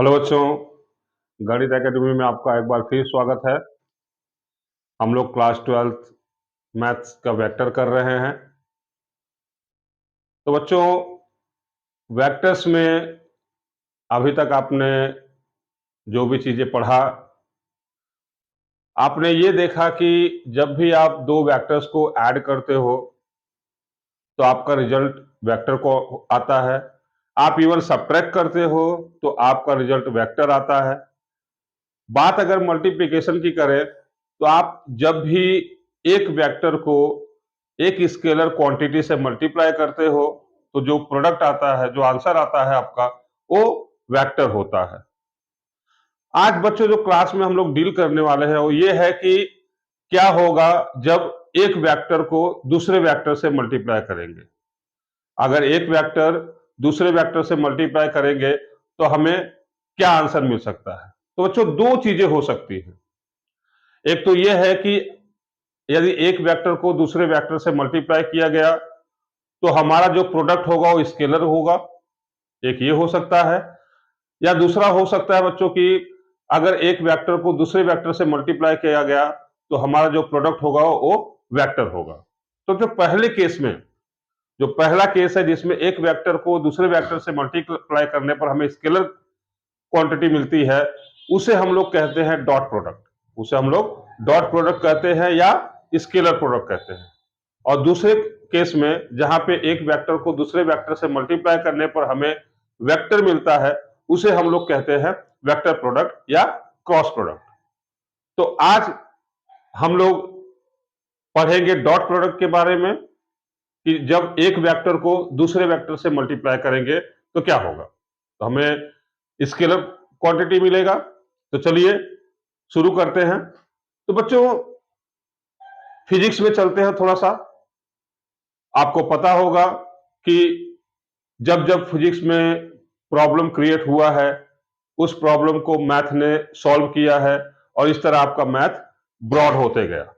Hello बच्चों, गणित academy में आपका एक बार फिर स्वागत है। हम लोग क्लास 12th मैथ्स का वेक्टर कर रहे हैं। तो बच्चों, वेक्टर्स में अभी तक आपने जो भी चीजें पढ़ा, आपने ये देखा कि जब भी आप दो वेक्टर्स को ऐड करते हो तो आपका रिजल्ट वेक्टर को आता है। आप इवन सब्ट्रैक्ट करते हो तो आपका रिजल्ट वेक्टर आता है। बात अगर मल्टीप्लिकेशन की करें तो आप जब भी एक वेक्टर को एक स्केलर क्वांटिटी से मल्टीप्लाई करते हो तो जो प्रोडक्ट आता है, जो आंसर आता है आपका, वो वेक्टर होता है। आज बच्चों जो क्लास में हम लोग डील करने वाले हैं वो ये है कि क्या होगा जब एक वेक्टर को दूसरे वेक्टर से मल्टीप्लाई करेंगे। अगर एक वेक्टर दूसरे वेक्टर से मल्टीप्लाई करेंगे तो हमें क्या आंसर मिल सकता है। तो बच्चों, दो चीजें हो सकती हैं। एक तो यह है कि यदि एक वेक्टर को दूसरे वेक्टर से मल्टीप्लाई किया गया तो हमारा जो प्रोडक्ट होगा वो स्केलर होगा। एक ये हो सकता है। या दूसरा हो सकता है बच्चों की, अगर एक वेक्टर को दूसरे वेक्टर से मल्टीप्लाई किया गया तो हमारा जो प्रोडक्ट होगा वो वेक्टर होगा। तो जो पहले केस में, जो पहला केस है जिसमें एक वेक्टर को दूसरे वेक्टर से मल्टीप्लाई करने पर हमें स्केलर क्वांटिटी मिलती है, उसे हम लोग कहते हैं डॉट प्रोडक्ट। उसे हम लोग डॉट प्रोडक्ट कहते हैं या स्केलर प्रोडक्ट कहते हैं। और दूसरे केस में जहां पे एक वेक्टर को दूसरे वेक्टर से मल्टीप्लाई करने पर हमें वेक्टर मिलता है, उसे हम लोग कहते हैं वेक्टर प्रोडक्ट या क्रॉस प्रोडक्ट। तो आज हम लोग पढ़ेंगे डॉट प्रोडक्ट के बारे में कि जब एक वेक्टर को दूसरे वेक्टर से मल्टीप्लाई करेंगे तो क्या होगा, तो हमें स्केलर क्वांटिटी मिलेगा। तो चलिए शुरू करते हैं। तो बच्चों, फिजिक्स में चलते हैं थोड़ा सा। आपको पता होगा कि जब जब फिजिक्स में प्रॉब्लम क्रिएट हुआ है, उस प्रॉब्लम को मैथ ने सॉल्व किया है और इस तरह आपका मैथ ब्रॉड होते गया।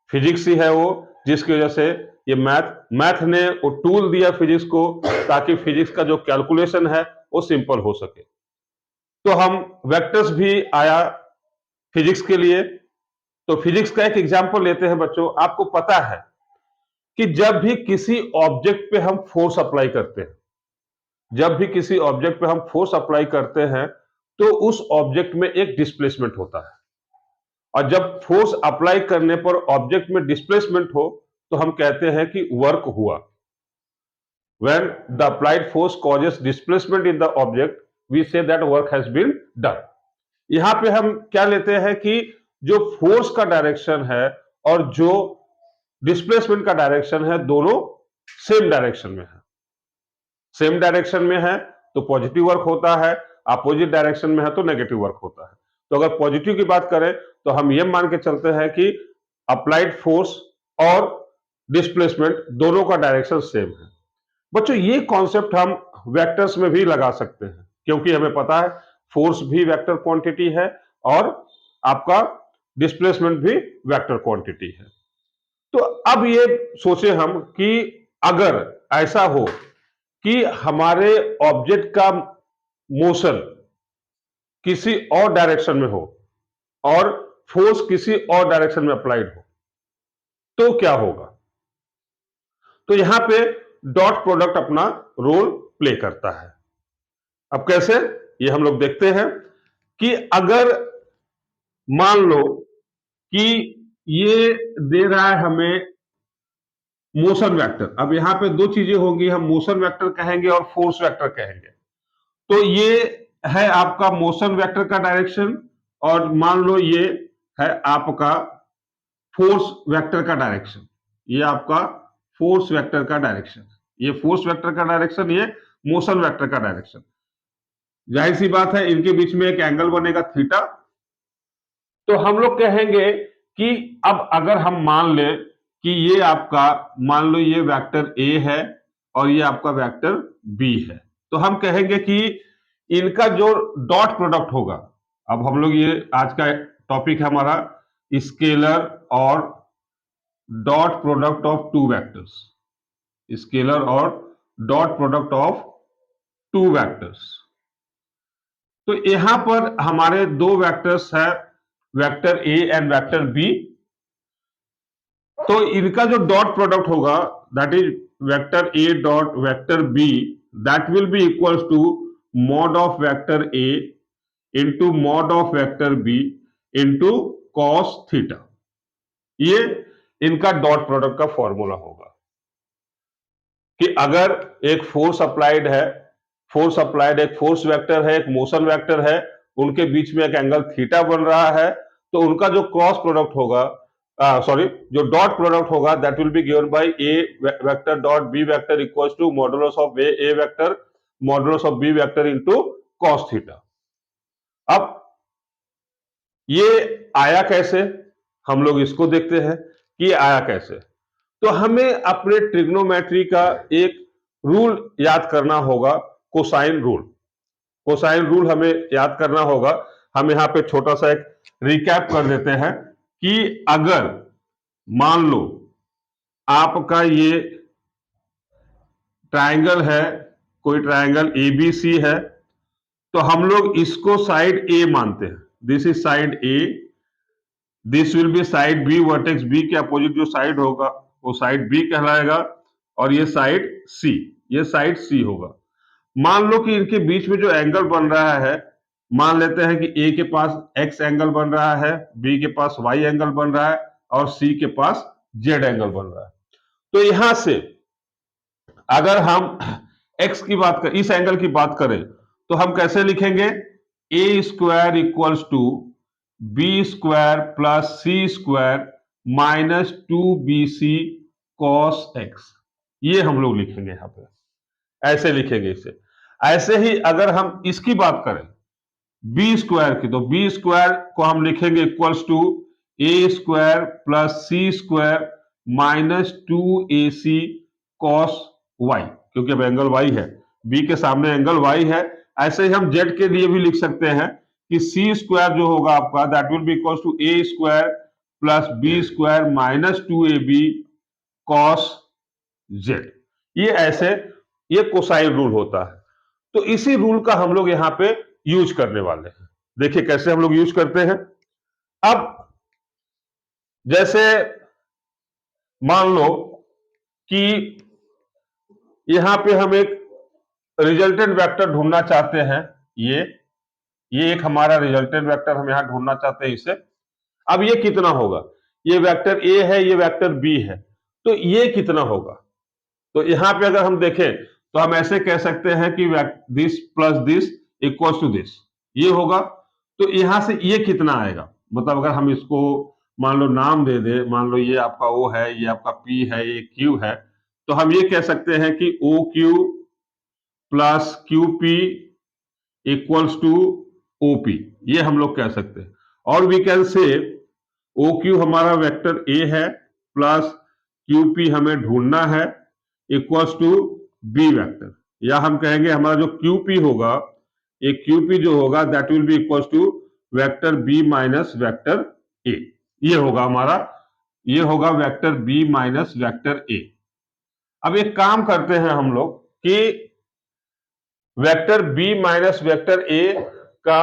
फिजिक्स ही है वो जिसकी वजह से ये मैथ ने वो टूल दिया फिजिक्स को, ताकि फिजिक्स का जो कैलकुलेशन है वो सिंपल हो सके। तो हम वेक्टर्स भी आया फिजिक्स के लिए। तो फिजिक्स का एक एग्जांपल लेते हैं बच्चों। आपको पता है कि जब भी किसी ऑब्जेक्ट पे हम फोर्स अप्लाई करते हैं, जब भी किसी ऑब्जेक्ट पे हम फोर्स अप्लाई करते हैं तो उस ऑब्जेक्ट में एक डिस्प्लेसमेंट होता है। और जब फोर्स अप्लाई करने पर ऑब्जेक्ट में डिस्प्लेसमेंट हो तो हम कहते हैं कि वर्क हुआ। When the applied force causes displacement in the object, we say that work has been done. यहां पे हम क्या लेते हैं कि जो फोर्स का डायरेक्शन है और जो डिस्प्लेसमेंट का डायरेक्शन है, दोनों सेम डायरेक्शन में है। सेम डायरेक्शन में है तो पॉजिटिव वर्क होता है, अपोजिट डायरेक्शन में है तो नेगेटिव वर्क होता है। तो अगर पॉजिटिव की बात करें तो हम ये मान के चलते हैं कि अप्लाइड फोर्स और डिस्प्लेसमेंट दोनों का डायरेक्शन सेम है। बच्चों, ये कॉन्सेप्ट हम वेक्टर्स में भी लगा सकते हैं, क्योंकि हमें पता है फोर्स भी वेक्टर क्वांटिटी है और आपका डिस्प्लेसमेंट भी वेक्टर क्वांटिटी है। तो अब ये सोचे हम कि अगर ऐसा हो कि हमारे ऑब्जेक्ट का मोशन किसी और डायरेक्शन में हो और फोर्स किसी और डायरेक्शन में अप्लाइड हो, तो क्या होगा। तो यहां पे डॉट प्रोडक्ट अपना रोल प्ले करता है। अब कैसे, ये हम लोग देखते हैं कि अगर मान लो कि ये दे रहा है हमें मोशन वेक्टर। अब यहां पे दो चीजें होंगी, हम मोशन वेक्टर कहेंगे और फोर्स वेक्टर कहेंगे। तो ये है आपका मोशन वेक्टर का डायरेक्शन और मान लो ये है आपका फोर्स वेक्टर का डायरेक्शन। ये आपका फोर्स वेक्टर का डायरेक्शन, ये फोर्स वेक्टर का डायरेक्शन, ये मोशन वेक्टर का डायरेक्शन। जाहिर सी बात है इनके बीच में एक एंगल बनेगा थीटा। तो हम लोग कहेंगे कि अब अगर हम मान ले कि ये आपका, मान लो ये वेक्टर ए है और ये आपका वेक्टर बी है, तो हम कहेंगे कि इनका जो डॉट प्रोडक्ट होगा। अब हम लोग, ये आज का टॉपिक है हमारा स्केलर और dot product of two vectors. Scalar और dot product of two vectors. तो यहां पर हमारे दो वेक्टर्स है, vector A and vector B. तो इनका जो डॉट प्रोडक्ट होगा that is vector A dot vector B, that will be equals to mod of vector A into mod of vector B into cos theta. ये इनका dot product का formula होगा कि अगर एक फोर्स अप्लाइड है, force applied एक force vector है, एक मोशन वेक्टर है, उनके बीच में एक एंगल थीटा बन रहा है, तो उनका जो क्रॉस प्रोडक्ट होगा, सॉरी, जो डॉट प्रोडक्ट होगा that will be given by A vector dot B vector equals to modulus of A vector modulus of B vector into cos theta. अब ये आया कैसे, हम लोग इसको देखते हैं कि ये आया कैसे। तो हमें अपने ट्रिग्नोमेट्री का एक रूल याद करना होगा, कोसाइन रूल। कोसाइन रूल हमें याद करना होगा। हम यहां पे छोटा सा एक रिकैप कर देते हैं कि अगर मान लो आपका ये ट्रायंगल है, कोई ट्रायंगल एबीसी है, तो हम लोग इसको साइड ए मानते हैं। This is side A, this will be side B, vertex B के अपोजिट जो साइड होगा वो साइड बी कहलाएगा, और ये साइड सी, ये साइड सी होगा। मान लो कि इनके बीच में जो एंगल बन रहा है, मान लेते हैं कि ए के पास एक्स एंगल बन रहा है, बी के पास वाई एंगल बन रहा है, और सी के पास जेड एंगल बन रहा है। तो यहां से अगर हम एक्स की बात करें, इस एंगल की बात करें, तो हम कैसे लिखेंगे, A square equals to B square plus C square minus 2bc cos X. ये हम लोग लिखेंगे यहां पे, ऐसे लिखेंगे इसे। ऐसे ही अगर हम इसकी बात करें बी स्क्वायर की, तो बी स्क्वायर को हम लिखेंगे equals to A square plus C square minus 2ac cos Y, क्योंकि अब एंगल वाई है, बी के सामने एंगल वाई है। ऐसे ही हम जेड के लिए भी लिख सकते हैं कि सी स्क्वायर जो होगा आपका that will be equals to A square plus B square minus 2ab cos Z. ये ऐसे, ये कोसाइन रूल होता है। तो इसी रूल का हम लोग यहां पे यूज करने वाले हैं। देखिए कैसे हम लोग यूज करते हैं। अब जैसे मान लो कि यहां पे हम एक रिजल्टेंट वेक्टर ढूंढना चाहते हैं, ये एक हमारा रिजल्टेंट वेक्टर हम यहां ढूंढना चाहते हैं इसे। अब ये कितना होगा, ये वेक्टर ए है, ये वेक्टर बी है, तो ये कितना होगा। तो यहां पे अगर हम देखें तो हम ऐसे कह सकते हैं कि this plus this equals to this, ये होगा। तो यहां से ये कितना आएगा, मतलब अगर हम इसको मान लो नाम दे दे, मान लो ये आपका ओ है, ये आपका पी है, ये क्यू है, तो हम ये कह सकते हैं कि O Q plus Q P equals to OP, ये हम लोग कह सकते हैं। और we can say O Q हमारा वेक्टर ए है प्लस क्यू पी हमें ढूंढना है इक्वल्स टू बी वेक्टर, या हम कहेंगे हमारा जो क्यूपी होगा, ये क्यूपी जो होगा that will be equals to vector B minus vector A. ये होगा हमारा, ये होगा vector B minus vector A. अब एक काम करते हैं हम लोग कि vector B minus vector A का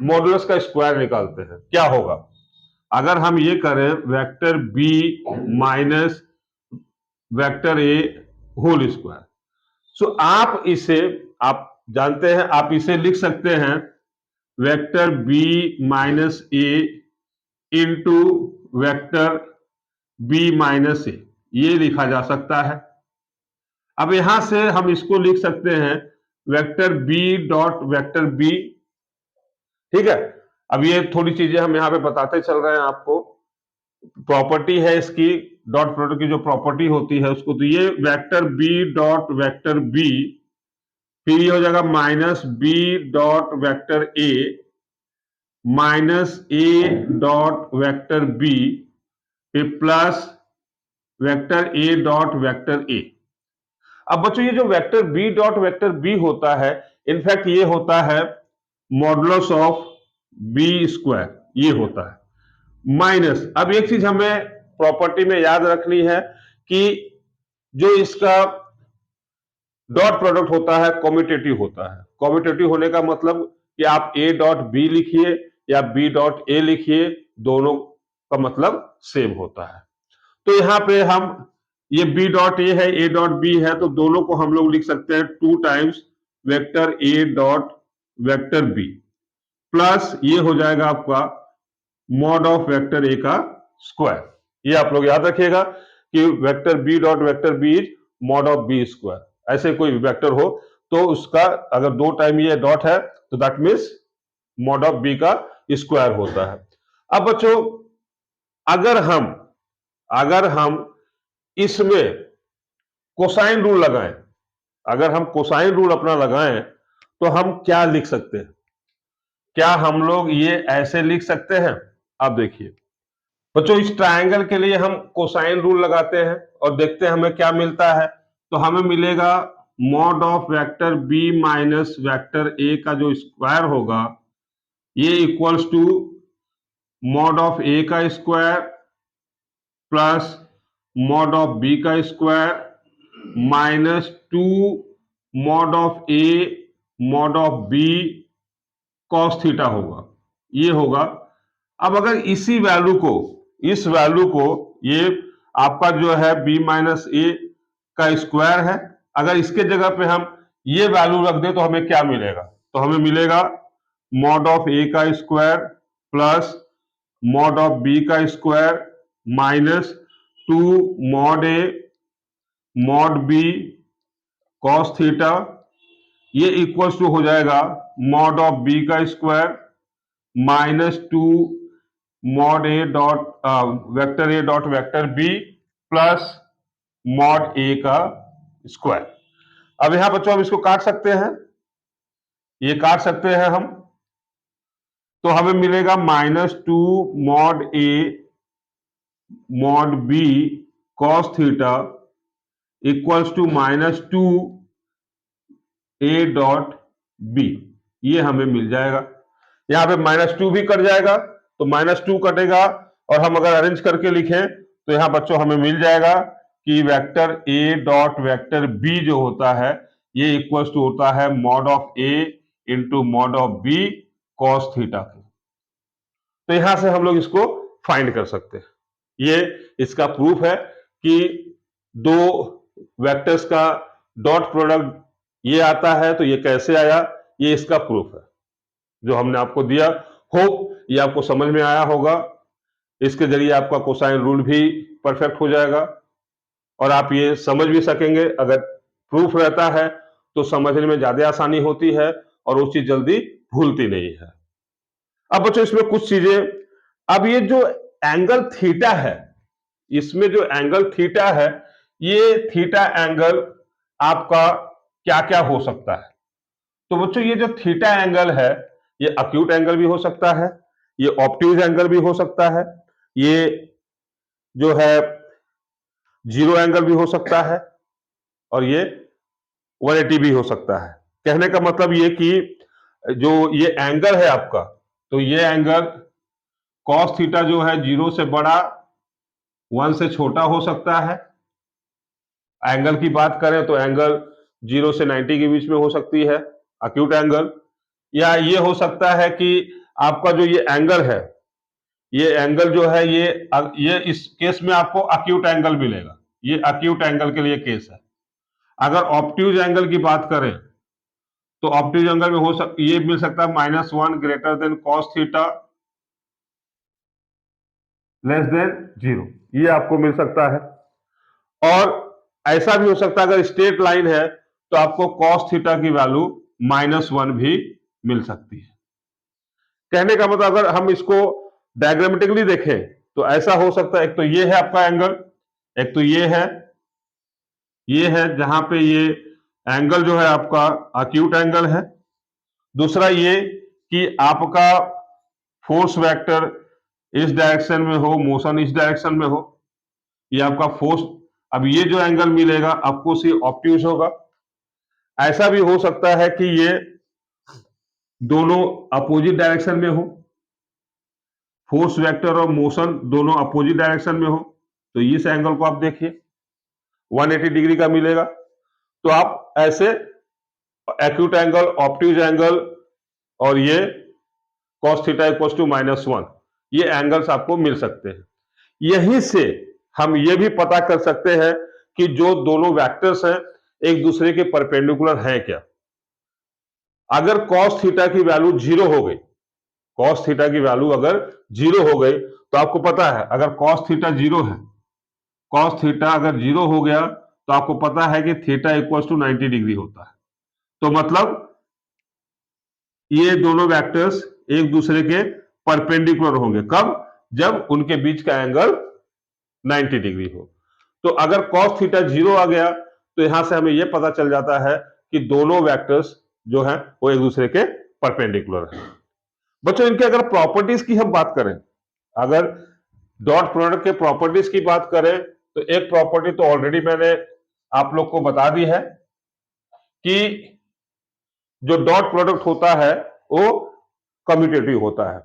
मॉडुलस का स्क्वायर निकालते हैं। क्या होगा अगर हम ये करें, vector B minus vector A whole square. So आप इसे, आप जानते हैं, आप इसे लिख सकते हैं वेक्टर बी माइनस ए इंटू वेक्टर बी माइनस ए, ये लिखा जा सकता है। अब यहां से हम इसको लिख सकते हैं vector B dot vector B, ठीक है। अब ये थोड़ी चीजें हम यहां पे बताते चल रहे हैं आपको, प्रॉपर्टी है इसकी, डॉट प्रोडक्ट की जो प्रॉपर्टी होती है उसको। तो ये vector B dot vector B, फिर ये हो जाएगा minus B dot vector A minus A dot vector B, फिर plus vector A dot vector A. अब बच्चों ये जो vector B dot vector B होता है, इनफैक्ट ये होता है मॉडुलस ऑफ बी स्क्वायर, ये होता है माइनस। अब एक चीज हमें प्रॉपर्टी में याद रखनी है कि जो इसका डॉट प्रोडक्ट होता है कॉम्यूटेटिव होता है। कॉम्यूटेटिव होने का मतलब कि आप ए डॉट बी लिखिए या बी डॉट ए लिखिए, दोनों का मतलब सेम होता है। तो यहां पे हम ये बी डॉट ए है, ए डॉट बी है, तो दोनों को हम लोग लिख सकते हैं 2 times vector A dot vector B plus ये हो जाएगा आपका मॉड ऑफ वेक्टर ए का स्क्वायर। ये आप लोग याद रखिएगा कि vector B dot vector B is mod of B square. ऐसे कोई वेक्टर हो तो उसका अगर 2 टाइम ये डॉट है तो that means mod of B का स्क्वायर होता है। अब बच्चों अगर हम इसमें कोसाइन रूल लगाएं, अगर हम कोसाइन रूल अपना लगाएं तो हम क्या लिख सकते हैं? क्या हम लोग ये ऐसे लिख सकते हैं? आप देखिए बच्चों, इस ट्रायंगल के लिए हम कोसाइन रूल लगाते हैं और देखते हैं हमें क्या मिलता है। तो हमें मिलेगा mod of vector B minus vector A का जो स्क्वायर होगा ये equals to mod of A का square plus mod of B का square minus 2 mod of A mod of B cos theta होगा, ये होगा। अब अगर इस वैल्यू को ये आपका जो है बी माइनस ए का स्क्वायर है, अगर इसके जगह पे हम ये वैल्यू रख दें तो हमें क्या मिलेगा? तो हमें मिलेगा मॉड ऑफ ए का square plus mod of B का square minus 2 mod A mod B cos theta, ये इक्वल्स टू हो जाएगा मॉड ऑफ बी का square minus 2 mod A dot vector B plus mod A का square. अब यहां बच्चों हम इसको काट सकते हैं, ये काट सकते हैं हम, तो हमें मिलेगा minus 2 mod A mod B cos theta equals to minus 2 A dot B, ये हमें मिल जाएगा। यहां पे -2 भी कट जाएगा तो -2 कटेगा और हम अगर अरेंज करके लिखें तो यहां बच्चों हमें मिल जाएगा कि vector A dot vector B जो होता है ये इक्वल्स टू होता है mod of A into mod of B cos theta. तो यहां से हम लोग इसको फाइंड कर सकते हैं। ये इसका प्रूफ है कि दो वेक्टर्स का डॉट प्रोडक्ट ये आता है, तो ये कैसे आया, ये इसका प्रूफ है जो हमने आपको दिया। होप ये आपको समझ में आया होगा। इसके जरिए आपका कोसाइन रूल भी परफेक्ट हो जाएगा और आप ये समझ भी सकेंगे। अगर प्रूफ रहता है तो समझने में ज्यादा आसानी होती है और वो चीज जल्दी भूलती नहीं है। अब बच्चों इसमें कुछ चीजें, अब ये जो एंगल थीटा है, इसमें जो एंगल थीटा है, ये थीटा एंगल आपका क्या क्या हो सकता है? तो बच्चों ये जो थीटा एंगल है ये अक्यूट एंगल भी हो सकता है, ये ऑब्ट्यूज एंगल भी हो सकता है, ये जो है जीरो एंगल भी हो सकता है और ये 180 भी हो सकता है। कहने का मतलब ये कि जो ये एंगल है आपका, तो ये एंगल कॉस थीटा जो है 0 से बड़ा 1 से छोटा हो सकता है। एंगल की बात करें तो एंगल 0 से 90 के बीच में हो सकती है अक्यूट एंगल, या ये हो सकता है कि आपका जो ये एंगल है, ये एंगल जो है ये इस केस में आपको अक्यूट एंगल मिलेगा। ये अक्यूट एंगल के लिए केस है। अगर ऑब्ट्यूज एंगल की बात करें तो ऑब्ट्यूज एंगल में ये मिल सकता है -1 greater than cos theta less than 0, ये आपको मिल सकता है। और ऐसा भी हो सकता है अगर स्ट्रेट लाइन है तो आपको कॉस थीटा की वैल्यू -1 भी मिल सकती है। कहने का मतलब अगर हम इसको डायग्रामेटिकली देखें तो ऐसा हो सकता है, एक तो ये है आपका एंगल, एक तो ये है जहां पे ये एंगल जो है आपका अक्यूट एंगल है। दूसरा ये कि आपका फोर्स वेक्टर इस डायरेक्शन में हो, मोशन इस डायरेक्शन में हो, ये आपका फोर्स। अब ये जो एंगल मिलेगा आपको ये ऑब्ट्यूज होगा। ऐसा भी हो सकता है कि ये दोनों अपोजिट डायरेक्शन में हो, फोर्स वेक्टर और मोशन दोनों अपोजिट डायरेक्शन में हो, तो इस एंगल को आप देखिए 180 डिग्री का मिलेगा। तो आप ऐसे एक्यूट एंगल, ऑब्ट्यूज एंगल और ये cos थीटा इक्वल्स टू -1, ये एंगल्स आपको मिल सकते हैं। यहीं से हम ये भी पता कर सकते हैं कि जो दोनों वेक्टर्स हैं एक दूसरे के परपेंडिकुलर हैं क्या। अगर cos थीटा की वैल्यू 0 हो गई, cos थीटा की वैल्यू अगर 0 हो गई, तो आपको पता है अगर cos थीटा 0 है, cos थीटा अगर 0 हो गया तो आपको पता है कि थीटा इक्वल्स टू 90 डिग्री होता है। तो मतलब ये दोनों वेक्टर्स एक दूसरे के परपेंडिकुलर होंगे। कब? जब उनके बीच का एंगल 90 डिग्री हो। तो अगर cos थीटा 0 आ गया तो यहां से हमें यह पता चल जाता है कि दोनों वेक्टर्स जो हैं वो एक दूसरे के परपेंडिकुलर हैं। बच्चों, इनके अगर प्रॉपर्टीज की हम बात करें, अगर डॉट प्रोडक्ट के प्रॉपर्टीज की बात करें, तो एक प्रॉपर्टी तो ऑलरेडी मैंने आप लोग को बता दी है कि जो डॉट प्रोडक्ट होता है वो कम्यूटेटिव होता है।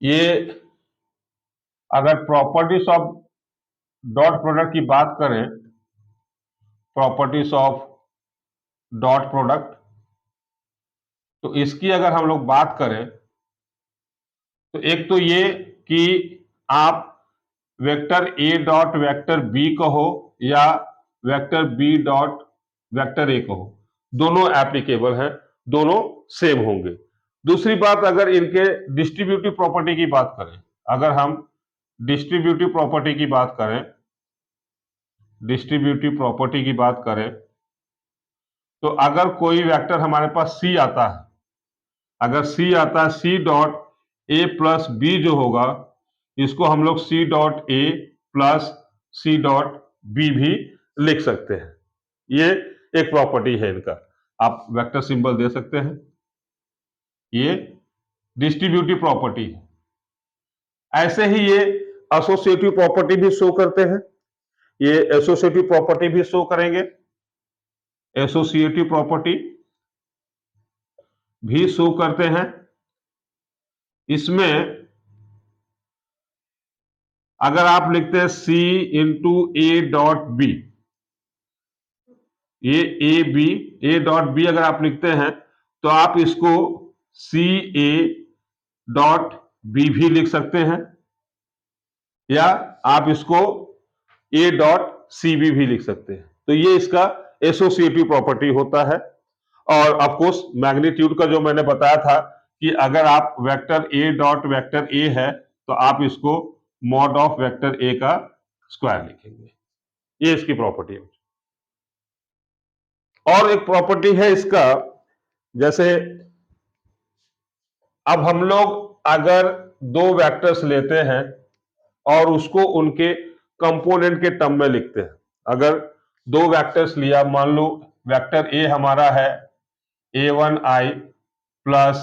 ये अगर प्रॉपर्टीज ऑफ डॉट प्रोडक्ट की बात करें, प्रॉपर्टीज ऑफ डॉट प्रोडक्ट, तो इसकी अगर हम लोग बात करें तो एक तो ये कि आप vector A dot vector B कहो या vector B dot vector A कहो, दोनों एप्लीकेबल हैं, दोनों सेम होंगे। दूसरी बात, अगर इनके डिस्ट्रीब्यूटिव प्रॉपर्टी की बात करें, अगर हम डिस्ट्रीब्यूटिव प्रॉपर्टी की बात करें, डिस्ट्रीब्यूटिव प्रॉपर्टी की बात करें, तो अगर कोई वेक्टर हमारे पास सी आता है, अगर सी आता है, C dot A plus B जो होगा, इसको हम लोग C dot A plus C dot B भी लिख सकते हैं। ये एक प्रॉपर्टी है इनका, आप वेक्टर सिंबल दे सकते हैं। ये डिस्ट्रीब्यूटिव प्रॉपर्टी है। ऐसे ही ये एसोसिएटिव प्रॉपर्टी भी शो करते हैं, ये एसोसिएटिव प्रॉपर्टी भी शो करेंगे, एसोसिएटिव प्रॉपर्टी भी शो करते हैं। इसमें अगर आप लिखते हैं C into A dot B, ये A B, A dot B अगर आप लिखते हैं तो आप इसको सी ए डॉट बी भी लिख सकते हैं, या आप इसको ए डॉट सी बी भी लिख सकते हैं। तो ये इसका एसोसिएटिव प्रॉपर्टी होता है। और ऑफ कोर्स मैग्नीट्यूड का जो मैंने बताया था कि अगर आप वेक्टर ए डॉट वेक्टर ए है तो आप इसको मॉड ऑफ वेक्टर ए का स्क्वायर लिखेंगे। ये इसकी प्रॉपर्टी है। और एक प्रॉपर्टी है इसका, जैसे अब हम लोग अगर दो वेक्टर्स लेते हैं और उसको उनके कंपोनेंट के टर्म में लिखते हैं, अगर दो वेक्टर्स लिया, मान लो वेक्टर ए हमारा है a1i plus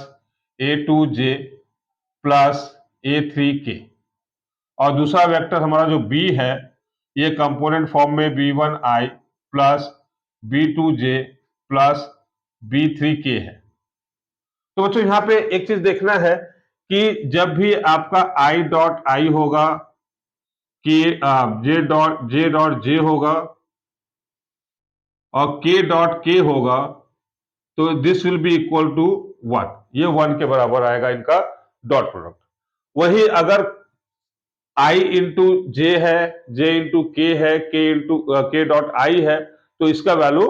a2j plus a3k, और दूसरा वेक्टर हमारा जो b है ये कंपोनेंट फॉर्म में b1i plus b2j plus b3k है। तो बच्चों यहां पे एक चीज देखना है कि जब भी आपका i डॉट आई होगा कि जे डॉट जे होगा और k डॉट के होगा, तो this will be equal to 1, ये 1 के बराबर आएगा इनका डॉट प्रोडक्ट। वही अगर i इंटू जे है, जे इंटू के है, के इंटू के डॉट आई है, तो इसका वैल्यू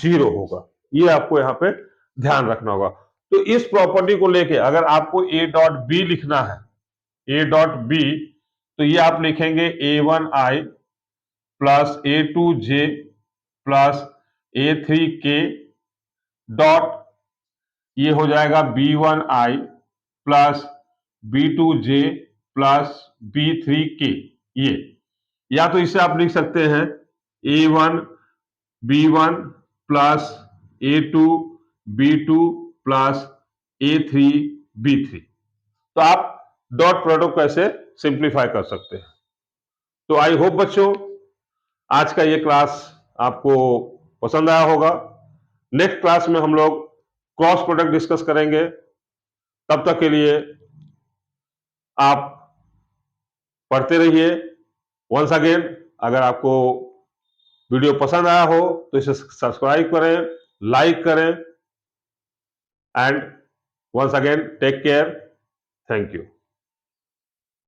0 होगा। ये आपको यहां पे ध्यान रखना होगा। तो इस प्रॉपर्टी को लेके अगर आपको ए डॉट बी लिखना है, ए डॉट बी, तो ये आप लिखेंगे a1i plus a2j plus a3k dot, ये हो जाएगा b1i plus b2j plus b3k। ये या तो इसे आप लिख सकते हैं a1 b1 plus a2 b2 plus a3 b3। तो आप डॉट प्रोडक्ट को ऐसे सिंप्लीफाई कर सकते हैं। तो आई होप बच्चों आज का ये क्लास आपको पसंद आया होगा। नेक्स्ट क्लास में हम लोग क्रॉस प्रोडक्ट डिस्कस करेंगे। तब तक के लिए आप पढ़ते रहिए। वंस अगेन अगर आपको वीडियो पसंद आया हो तो इसे सब्सक्राइब करें, लाइक करें, and once again take care, thank you.